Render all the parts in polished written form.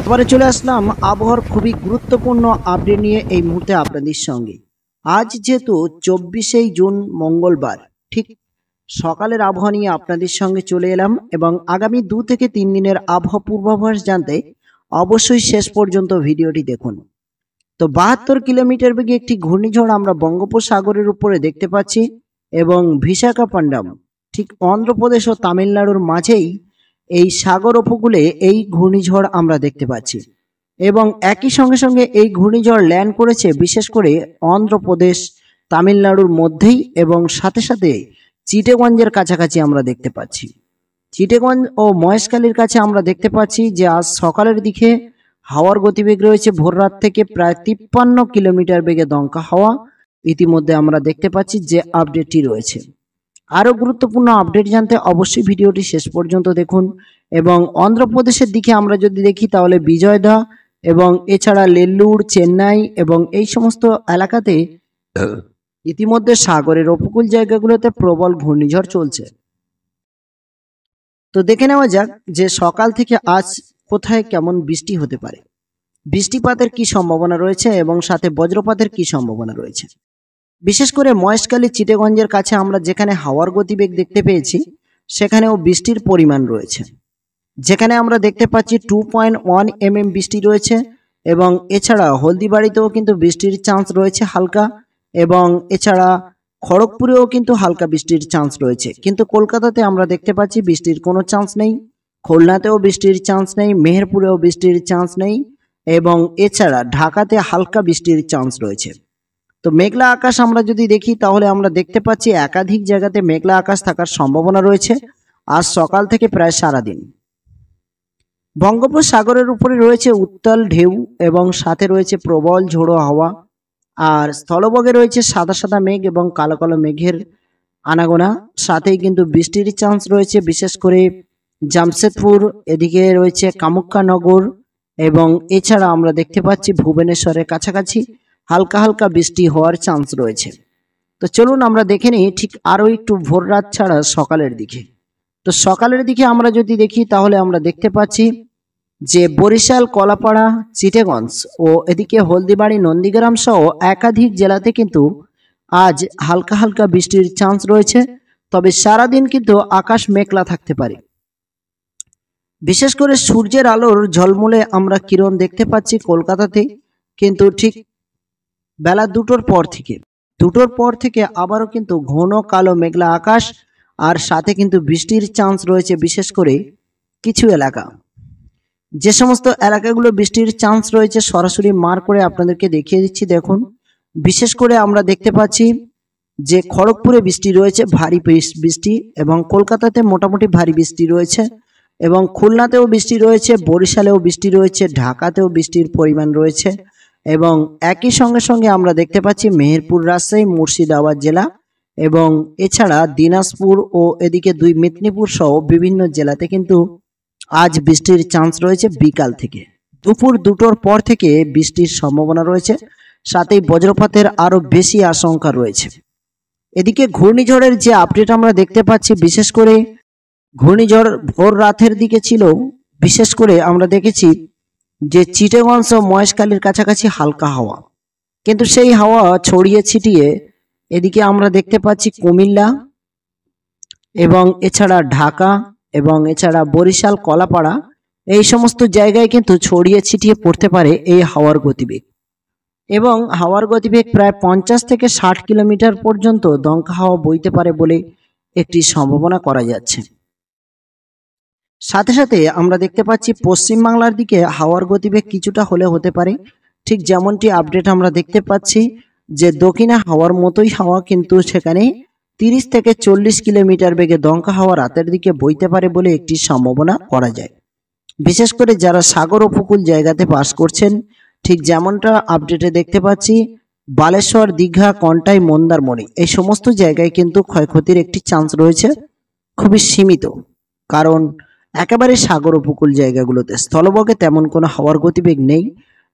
এবারে চলে আসলাম আবহাওয়ার খুবই গুরুত্বপূর্ণ আপডেট নিয়ে এই মুহূর্তে আপনাদের সঙ্গে। আজ যেহেতু 24শে জুন মঙ্গলবার, ঠিক সকালের আবহাওয়া নিয়ে আপনাদের সঙ্গে চলে এলাম এবং আগামী 2 থেকে 3 দিনের আবহাওয়া পূর্বাভাস জানতে অবশ্যই শেষ পর্যন্ত ভিডিওটি দেখুন। তো 72 কিলোমিটার বেগে একটি ঘূর্ণিঝড় আমরা বঙ্গোপসাগরের উপরে দেখতে পাচ্ছি এবং বিশাখাপট্টনম ঠিক অন্ধ্রপ্রদেশ ও তামিলনাড়ুর মাঝেই এই সাগর উপকূলে এই ঘূর্ণিঝড় আমরা দেখতে পাচ্ছি এবং একই সঙ্গে সঙ্গে এই ঘূর্ণিঝড় ল্যান্ড করেছে বিশেষ করে অন্ধ্রপ্রদেশ তামিলনাড়ুর মধ্যেই এবং সাথে সাথে চিটাগঞ্জের কাছাকাছি আমরা দেখতে পাচ্ছি। চিটাগঞ্জ ও মহেশখালীর কাছে আমরা দেখতে পাচ্ছি যে আজ সকালের দিকে হাওয়ার গতিবেগ রয়েছে ভোর রাত থেকে প্রায় 53 কিলোমিটার বেগে দমকা হাওয়া ইতিমধ্যে আমরা দেখতে পাচ্ছি যে আপডেটটি রয়েছে। আরও গুরুত্বপূর্ণ আপডেট জানতে অবশ্যই ভিডিওটি শেষ পর্যন্ত দেখুন এবং অন্ধ্রপ্রদেশের দিকে আমরা যদি দেখি তাহলে বিজয়দা এবং এছাড়া নেল্লুর, চেন্নাই এবং এই সমস্ত এলাকাতে ইতিমধ্যে সাগরের উপকূল জায়গাগুলোতে প্রবল ঘূর্ণিঝড় চলছে। তো দেখে নেওয়া যাক যে সকাল থেকে আজ কোথায় কেমন বৃষ্টি হতে পারে, বৃষ্টিপাতের কি সম্ভাবনা রয়েছে এবং সাথে বজ্রপাতের কি সম্ভাবনা রয়েছে। বিশেষ করে মহেশখালী চিটাগঞ্জের কাছে আমরা যেখানে হাওয়ার গতিবেগ দেখতে পেয়েছি সেখানেও বৃষ্টির পরিমাণ রয়েছে, যেখানে আমরা দেখতে পাচ্ছি 2.1 mm বৃষ্টি রয়েছে এবং এছাড়া হলদিবাড়িতেও কিন্তু বৃষ্টির চান্স রয়েছে হালকা এবং এছাড়া খড়গপুরেও কিন্তু হালকা বৃষ্টির চান্স রয়েছে, কিন্তু কলকাতাতে আমরা দেখতে পাচ্ছি বৃষ্টির কোনো চান্স নেই, খুলনাতেও বৃষ্টির চান্স নেই, মেহেরপুরেও বৃষ্টির চান্স নেই এবং এছাড়া ঢাকাতে হালকা বৃষ্টির চান্স রয়েছে। তো মেঘলা আকাশ আমরা যদি দেখি তাহলে আমরা দেখতে পাচ্ছি একাধিক জায়গাতে মেঘলা আকাশ থাকার সম্ভাবনা রয়েছে আজ সকাল থেকে প্রায় সারাদিন। বঙ্গোপসাগরের উপরে রয়েছে উত্তাল ঢেউ এবং সাথে রয়েছে প্রবল ঝোড়ো হাওয়া আর স্থলভাগে রয়েছে সাদা সাদা মেঘ এবং কালো কালো মেঘের আনাগোনা, সাথেই কিন্তু বৃষ্টির চান্স রয়েছে বিশেষ করে জামশেদপুর, এদিকে রয়েছে কামাখ্যানগর এবং এছাড়া আমরা দেখতে পাচ্ছি ভুবনেশ্বরের কাছাকাছি হালকা হালকা বৃষ্টি হওয়ার চান্স রয়েছে। তো চলুন আমরা দেখে নিই ঠিক আরও একটু ভোর রাত ছাড়া সকালের দিকে। তো সকালের দিকে আমরা যদি দেখি তাহলে আমরা দেখতে পাচ্ছি যে বরিশাল, কলাপাড়া, চিটাগঞ্জ ও এদিকে হলদিবাড়ি, নন্দীগ্রাম সহ একাধিক জেলাতে কিন্তু আজ হালকা হালকা বৃষ্টির চান্স রয়েছে, তবে সারাদিন কিন্তু আকাশ মেঘলা থাকতে পারে। বিশেষ করে সূর্যের আলোর ঝলমলে আমরা কিরণ দেখতে পাচ্ছি কলকাতাতে, কিন্তু ঠিক বেলা 2টোর পর থেকে আবারও কিন্তু ঘন কালো মেঘলা আকাশ আর সাথে কিন্তু বৃষ্টির চান্স রয়েছে বিশেষ করে কিছু এলাকা। যে সমস্ত এলাকাগুলো বৃষ্টির চান্স রয়েছে সরাসরি মার্ক করে আপনাদেরকে দেখিয়ে দিচ্ছি। দেখুন, বিশেষ করে আমরা দেখতে পাচ্ছি যে খড়গপুরে বৃষ্টি রয়েছে, ভারী বৃষ্টি এবং কলকাতাতে মোটামুটি ভারী বৃষ্টি রয়েছে এবং খুলনাতেও বৃষ্টি রয়েছে, বরিশালেও বৃষ্টি রয়েছে, ঢাকাতেও বৃষ্টির পরিমাণ রয়েছে এবং একই সঙ্গে সঙ্গে আমরা দেখতে পাচ্ছি মেহেরপুর, রাজশাহী, মুর্শিদাবাদ জেলা এবং এছাড়া দিনাজপুর ও এদিকে 2 মেদিনীপুর সহ বিভিন্ন জেলাতে কিন্তু আজ বৃষ্টির চান্স রয়েছে বিকাল থেকে। দুপুর 2টোর পর থেকে বৃষ্টির সম্ভাবনা রয়েছে, সাথেই বজ্রপাতের আরও বেশি আশঙ্কা রয়েছে। এদিকে ঘূর্ণিঝড়ের যে আপডেট আমরা দেখতে পাচ্ছি, বিশেষ করে ঘূর্ণিঝড় ভোর রাতের দিকে ছিল, বিশেষ করে আমরা দেখেছি যে চিটাগঞ্জ ও মহেশখালীর কাছাকাছি হালকা হাওয়া, কিন্তু সেই হাওয়া ছড়িয়ে ছিটিয়ে এদিকে আমরা দেখতে পাচ্ছি কুমিল্লা এবং এছাড়া ঢাকা এবং এছাড়া বরিশাল, কলাপাড়া এই সমস্ত জায়গায় কিন্তু ছড়িয়ে ছিটিয়ে পড়তে পারে এই হাওয়ার গতিবেগ এবং হাওয়ার গতিবেগ প্রায় 50 থেকে 60 কিলোমিটার পর্যন্ত দমকা হাওয়া বইতে পারে বলে একটি সম্ভাবনা করা যাচ্ছে। সাথে সাথে আমরা দেখতে পাচ্ছি পশ্চিমবাংলার দিকে হাওয়ার গতিবেগ কিছুটা হলে হতে পারে, ঠিক যেমনটি আপডেট আমরা দেখতে পাচ্ছি যে দক্ষিণে হাওয়ার মতোই হাওয়া, কিন্তু সেখানে 30 থেকে 40 কিলোমিটার বেগে দমকা হাওয়া রাতের দিকে বইতে পারে বলে একটি সম্ভাবনা করা যায়। বিশেষ করে যারা সাগর উপকূল জায়গাতে বাস করছেন, ঠিক যেমনটা আপডেটে দেখতে পাচ্ছি বালেশ্বর, দীঘা, কন্টাই, মন্দারমণি এই সমস্ত জায়গায় কিন্তু ক্ষয়ক্ষতির একটি চান্স রয়েছে খুবই সীমিত, কারণ একেবারে সাগর উপকূল জায়গাগুলোতে স্থলভাগে তেমন কোনো হাওয়ার গতিবেগ নেই।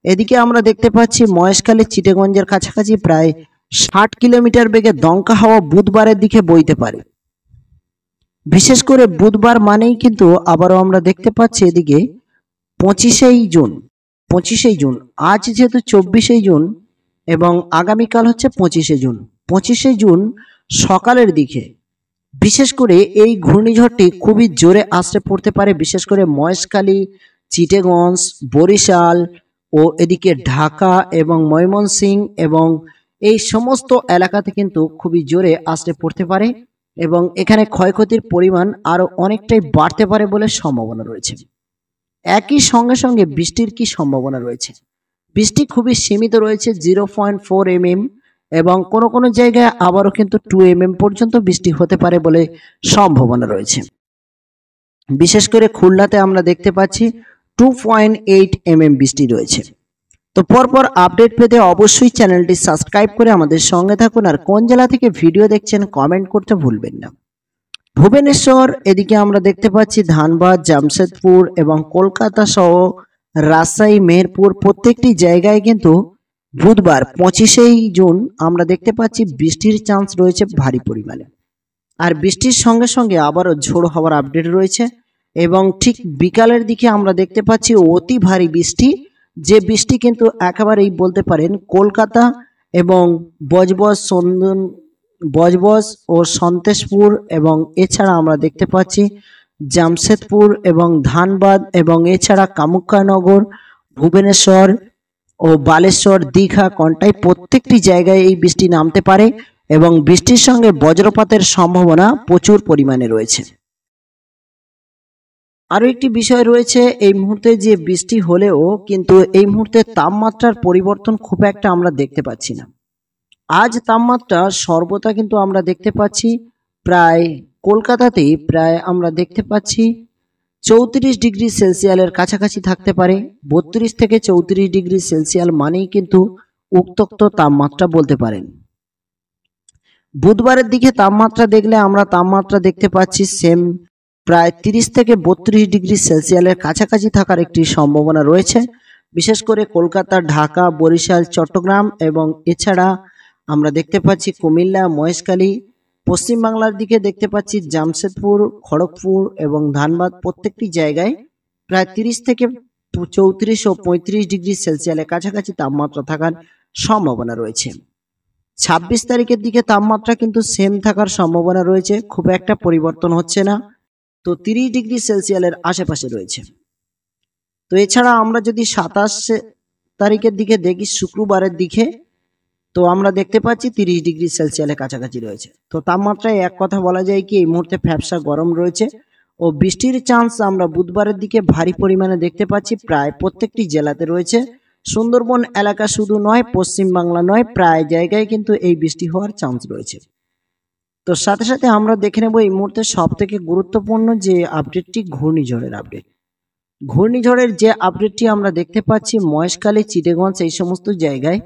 এদিকে আমরা দেখতে পাচ্ছি মহেশখালী, চিটাগঞ্জের কাছাকাছি প্রায় 60 কিলোমিটার বেগে দমকা হাওয়া বুধবারের দিকে বইতে পারে। বিশেষ করে বুধবার মানেই কিন্তু আবারও আমরা দেখতে পাচ্ছি এদিকে 25 জুন। 25 জুন, আজ যেহেতু 24 জুন এবং আগামীকাল হচ্ছে 25 জুন। 25 জুন সকালের দিকে বিশেষ করে এই ঘূর্ণিঝড়টি খুবই জোরে আছড়ে পড়তে পারে, বিশেষ করে মহেশখালী, চিটাগঞ্জ, বরিশাল ও এদিকে ঢাকা এবং ময়মনসিংহ এবং এই সমস্ত এলাকাতে কিন্তু খুবই জোরে আছড়ে পড়তে পারে এবং এখানে ক্ষয়ক্ষতির পরিমাণ আরও অনেকটাই বাড়তে পারে বলে সম্ভাবনা রয়েছে। একই সঙ্গে সঙ্গে বৃষ্টির কি সম্ভাবনা রয়েছে? বৃষ্টি খুবই সীমিত রয়েছে, 0.4 mm এবং কোনো কোনো জায়গায় আবারও কিন্তু 2 mm পর্যন্ত বৃষ্টি হতে পারে বলে সম্ভাবনা রয়েছে। বিশেষ করে খুলনাতে আমরা দেখতে পাচ্ছি 2.8 mm বৃষ্টি রয়েছে। তো পরপর আপডেট পেতে অবশ্যই চ্যানেলটি সাবস্ক্রাইব করে আমাদের সঙ্গে থাকুন, আর কোন জেলা থেকে ভিডিও দেখছেন কমেন্ট করতে ভুলবেন না। ভুবনেশ্বর, এদিকে আমরা দেখতে পাচ্ছি ধানবাদ, জামশেদপুর এবং কলকাতা সহ রাজশাহী, মেহেরপুর প্রত্যেকটি জায়গায় কিন্তু বুধবার 25 জুন আমরা দেখতে পাচ্ছি বৃষ্টির চান্স রয়েছে ভারী পরিমাণে। আর বৃষ্টির সঙ্গে সঙ্গে আবারও ঝোড়ো হওয়ার আপডেট রয়েছে এবং ঠিক বিকালের দিকে আমরা দেখতে পাচ্ছি অতি ভারী বৃষ্টি, যে বৃষ্টি কিন্তু একেবারেই বলতে পারেন কলকাতা এবং বজবজ ও সন্তেশপুর এবং এছাড়া আমরা দেখতে পাচ্ছি জামশেদপুর এবং ধানবাদ এবং এছাড়া কামুক্কানগর, ভুবনেশ্বর ও বালেশ্বর, দীঘা, কন্টাই প্রত্যেকটি জায়গায় এই বৃষ্টি নামতে পারে এবং বৃষ্টির সঙ্গে বজ্রপাতের সম্ভাবনা প্রচুর পরিমাণে রয়েছে। আরও একটি বিষয় রয়েছে, এই মুহূর্তে যে বৃষ্টি হলেও কিন্তু এই মুহূর্তে তাপমাত্রার পরিবর্তন খুব একটা আমরা দেখতে পাচ্ছি না। আজ তাপমাত্রা সর্বদা কিন্তু আমরা দেখতে পাচ্ছি প্রায় কলকাতাতেই প্রায় আমরা দেখতে পাচ্ছি 34 ডিগ্রি সেলসিয়াসের কাছাকাছি থাকতে পারে। 32 থেকে 34 ডিগ্রি সেলসিয়াস মানেই কিন্তু উত্তপ্ত তাপমাত্রা বলতে পারেন। বুধবারের দিকে তাপমাত্রা দেখলে আমরা তাপমাত্রা দেখতে পাচ্ছি সেম প্রায় 30 থেকে 32 ডিগ্রি সেলসিয়াসের কাছাকাছি থাকার একটি সম্ভাবনা রয়েছে, বিশেষ করে কলকাতা, ঢাকা, বরিশাল, চট্টগ্রাম এবং এছাড়া আমরা দেখতে পাচ্ছি কুমিল্লা, মহেশখালী। পশ্চিমবাংলার দিকে দেখতে পাচ্ছি জামশেদপুর, খড়গপুর এবং ধানবাদ প্রত্যেকটি জায়গায় প্রায় 30 থেকে 34 ও 35 ডিগ্রি সেলসিয়াসের কাছাকাছি তাপমাত্রা থাকার সম্ভাবনা রয়েছে। 26 তারিখের দিকে তাপমাত্রা কিন্তু সেম থাকার সম্ভাবনা রয়েছে, খুব একটা পরিবর্তন হচ্ছে না, তো 30 ডিগ্রি সেলসিয়াসের আশেপাশে রয়েছে। তো এছাড়া আমরা যদি 27 তারিখের দিকে দেখি শুক্রবারের দিকে, তো আমরা দেখতে পাচ্ছি 30 ডিগ্রি সেলসিয়াসের কাছাকাছি রয়েছে। তো তাপমাত্রায় এক কথা বলা যায় কি এই মুহূর্তে ফ্যাপসা গরম রয়েছে ও বৃষ্টির চান্স আমরা বুধবারের দিকে ভারী পরিমাণে দেখতে পাচ্ছি, প্রায় প্রত্যেকটি জেলাতে রয়েছে। সুন্দরবন এলাকা শুধু নয়, পশ্চিম বাংলা নয়, প্রায় জায়গায় কিন্তু এই বৃষ্টি হওয়ার চান্স রয়েছে। তো সাথে সাথে আমরা দেখে নেব এই মুহূর্তে সব থেকে গুরুত্বপূর্ণ যে আপডেটটি ঘূর্ণিঝড়ের আপডেট। ঘূর্ণিঝড়ের যে আপডেটটি আমরা দেখতে পাচ্ছি মহেশখালী, চিটাগঞ্জ এই সমস্ত জায়গায়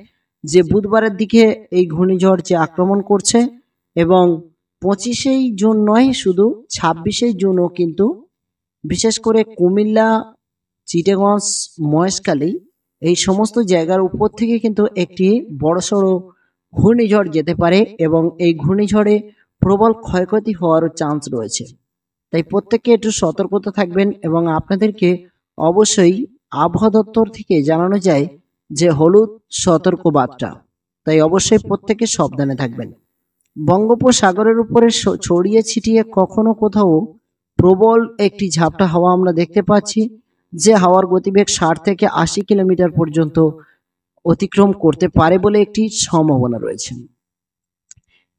যে বুধবারের দিকে এই ঘূর্ণিঝড় যে আক্রমণ করছে এবং 25 জুন নয়, শুধু 26 জুনও কিন্তু বিশেষ করে কুমিল্লা, চিটাগঞ্জ, মহেশখালী এই সমস্ত জায়গার উপর থেকে কিন্তু একটি বড়সড় ঘূর্ণিঝড় যেতে পারে এবং এই ঘূর্ণিঝড়ে প্রবল ক্ষয়ক্ষতি হওয়ার চান্স রয়েছে। তাই প্রত্যেকে একটু সতর্কতা থাকবেন এবং আপনাদেরকে অবশ্যই আবহাওয়া দপ্তর থেকে জানানো যায় যে হলুদ সতর্ক বার্তা, তাই অবশ্যই প্রত্যেকে সাবধানে থাকবেন। বঙ্গোপসাগরের উপরে ছড়িয়ে ছিটিয়ে কখনো কোথাও প্রবল একটি ঝাপটা হাওয়া আমরা দেখতে পাচ্ছি, যে হাওয়ার গতিবেগ 60 থেকে 80 কিলোমিটার পর্যন্ত অতিক্রম করতে পারে বলে একটি সম্ভাবনা রয়েছে।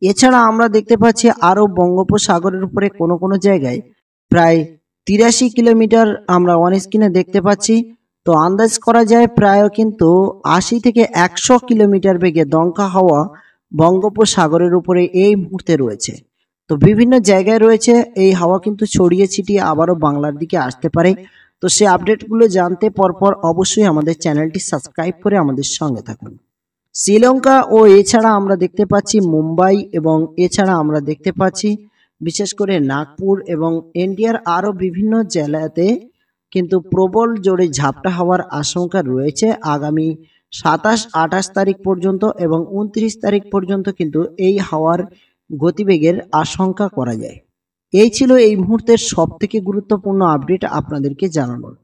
এছাড়া আমরা দেখতে পাচ্ছি আরও বঙ্গোপসাগরের উপরে কোনো কোনো জায়গায় প্রায় 83 কিলোমিটার আমরা অন স্ক্রিনে দেখতে পাচ্ছি। তো আন্দাজ করা যায় প্রায় কিন্তু 80 থেকে 100 কিলোমিটার বেগে দমকা হাওয়া বঙ্গোপসাগরের উপরে এই মুহূর্তে রয়েছে। তো বিভিন্ন জায়গায় রয়েছে এই হাওয়া কিন্তু ছড়িয়ে ছিটিয়ে আবারও বাংলার দিকে আসতে পারে। তো সেই আপডেটগুলো জানতে পরপর অবশ্যই আমাদের চ্যানেলটি সাবস্ক্রাইব করে আমাদের সঙ্গে থাকুন। শ্রীলঙ্কা ও এছাড়া আমরা দেখতে পাচ্ছি মুম্বাই এবং এছাড়া আমরা দেখতে পাচ্ছি বিশেষ করে নাগপুর এবং ইন্ডিয়ার আরও বিভিন্ন জেলাতে কিন্তু প্রবল জোরে ঝাপটা হওয়ার আশঙ্কা রয়েছে আগামী 27-28 তারিখ পর্যন্ত এবং 29 তারিখ পর্যন্ত কিন্তু এই হাওয়ার গতিবেগের আশঙ্কা করা যায়। এই ছিল এই মুহূর্তের সবথেকে গুরুত্বপূর্ণ আপডেট আপনাদেরকে জানানোর।